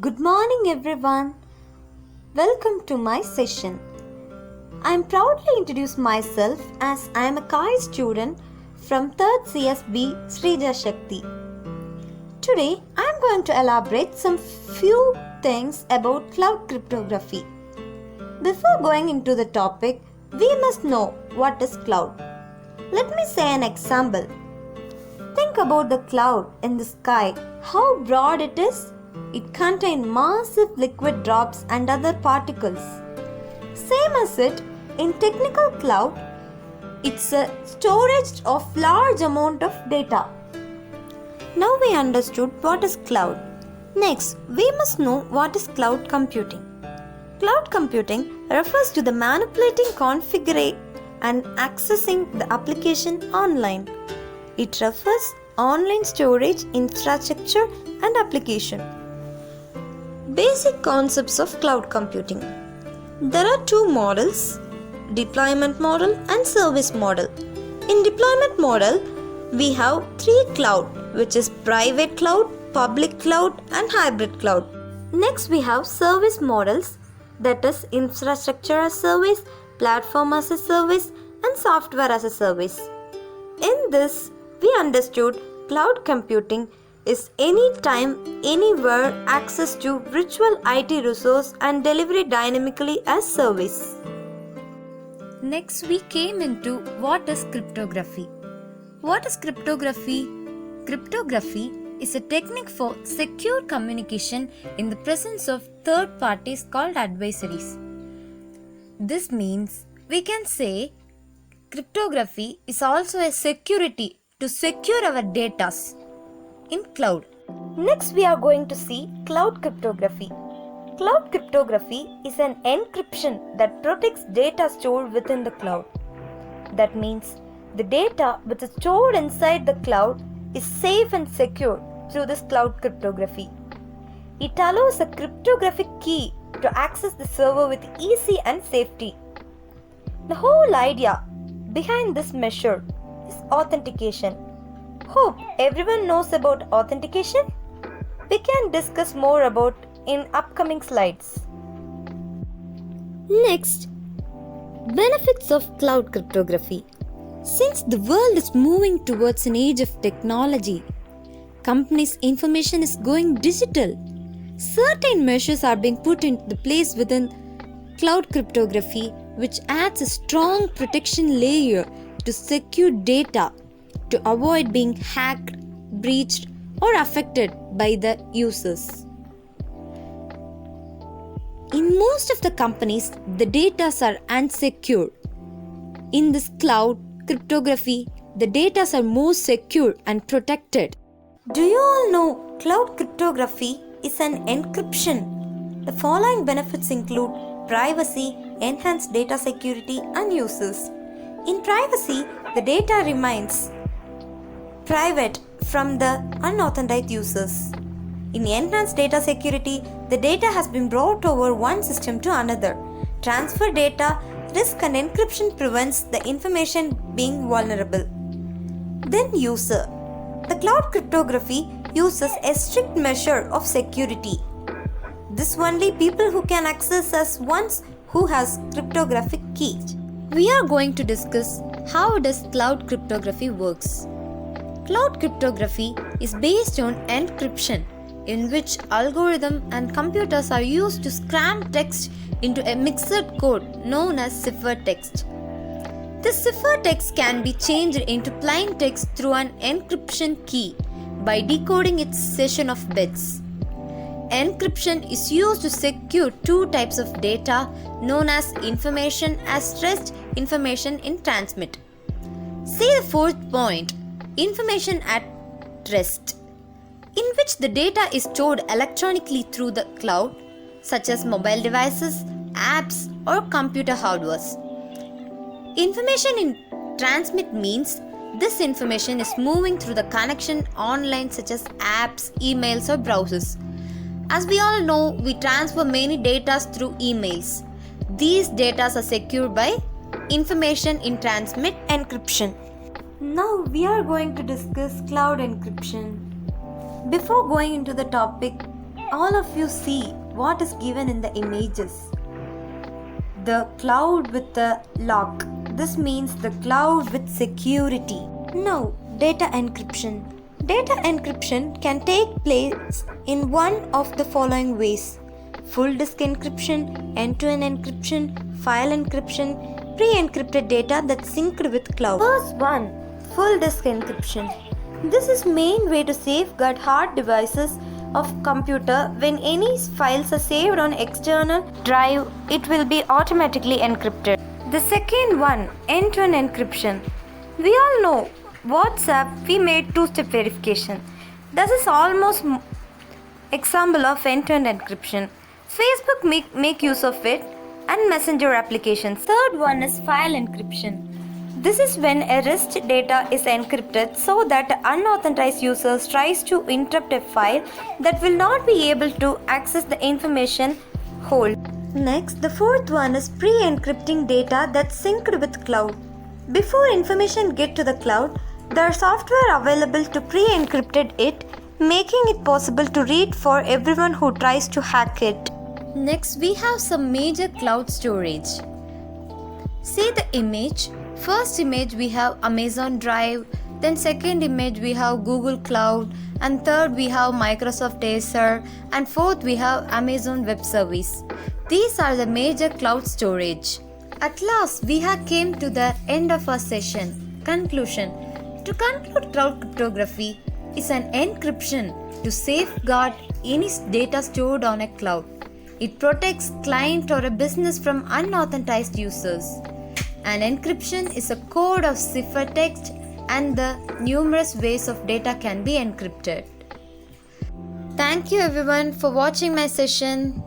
Good morning, everyone. Welcome to my session. I am proudly introduce myself as I am a CAI student from 3rd CSB Srija Shakti. Today, I am going to elaborate some few things about cloud cryptography. Before going into the topic, we must know what is cloud. Let me say an example. Think about the cloud in the sky, how broad it is. It contains massive liquid drops and other particles. Same as it, in technical cloud, it's a storage of large amount of data. Now we understood what is cloud. Next, we must know what is cloud computing. Cloud computing refers to the manipulating, configuring and accessing the application online. It refers online storage, infrastructure and application. Basic concepts of cloud computing. There are two models, deployment model and service model. In deployment model, we have three cloud, which is private cloud, public cloud and hybrid cloud. Next we have service models, that is infrastructure as service, platform as a service and software as a service. In this, we understood cloud computing is anytime, anywhere access to virtual IT resource and delivery dynamically as service. Next, we came into what is cryptography. What is cryptography? Cryptography is a technique for secure communication in the presence of third parties called adversaries. This means we can say cryptography is also a security to secure our data in cloud. Next we are going to see cloud cryptography. Cloud cryptography is an encryption that protects data stored within the cloud. That means the data which is stored inside the cloud is safe and secure through this cloud cryptography. It allows a cryptographic key to access the server with ease and safety. The whole idea behind this measure is authentication. Hope everyone knows about authentication. We can discuss more about in upcoming slides. Next, benefits of cloud cryptography. Since the world is moving towards an age of technology, companies' information is going digital. Certain measures are being put into place within cloud cryptography, which adds a strong protection layer to secure data to avoid being hacked, breached, or affected by the users. In most of the companies, the data are unsecure. In this cloud cryptography, the data are more secure and protected. Do you all know cloud cryptography is an encryption? The following benefits include privacy, enhanced data security, and users. In privacy, the data remains private from the unauthorized users. In enhanced data security, the data has been brought over one system to another. Transfer data risk and encryption prevents the information being vulnerable. Then user. The cloud cryptography uses a strict measure of security. This only people who can access as ones who has cryptographic key. We are going to discuss how does cloud cryptography works. Cloud cryptography is based on encryption, in which algorithm and computers are used to scan text into a mixed code known as ciphertext. This ciphertext can be changed into plain text through an encryption key by decoding its section of bits. Encryption is used to secure two types of data known as information as rest, information in transmit. See the fourth point, information at rest, in which the data is stored electronically through the cloud, such as mobile devices, apps, or computer hardware. Information in transmit means this information is moving through the connection online, such as apps, emails, or browsers. As we all know, we transfer many data through emails. These data are secured by information in transmit encryption. Now we are going to discuss cloud encryption. Before going into the topic, all of you see what is given in the images. The cloud with the lock. This means the cloud with security. Now, data encryption. Data encryption can take place in one of the following ways: full disk encryption, end-to-end encryption, file encryption, pre-encrypted data that's synced with cloud. First one, full disk encryption. This is main way to safeguard hard devices of computer. When any files are saved on external drive, it will be automatically encrypted. The second one, end-to-end encryption. We all know WhatsApp, we made two-step verification. This is almost example of end-to-end encryption. Facebook make use of it, and messenger applications. Third one is file encryption. This is when a REST data is encrypted so that unauthorized users tries to interrupt a file that will not be able to access the information hold. Next, the fourth one is pre-encrypting data that's synced with cloud. Before information get to the cloud, there are software available to pre-encrypt it, making it possible to read for everyone who tries to hack it. Next, we have some major cloud storage. See the image. First image we have Amazon Drive, then second image we have Google Cloud, and third we have Microsoft Azure, and fourth we have Amazon Web Service. These are the major cloud storage. At last we have came to the end of our session. Conclusion. To conclude, cloud cryptography is an encryption to safeguard any data stored on a cloud. It protects client or a business from unauthorized users. An encryption is a code of ciphertext, and the numerous ways of data can be encrypted. Thank you everyone for watching my session.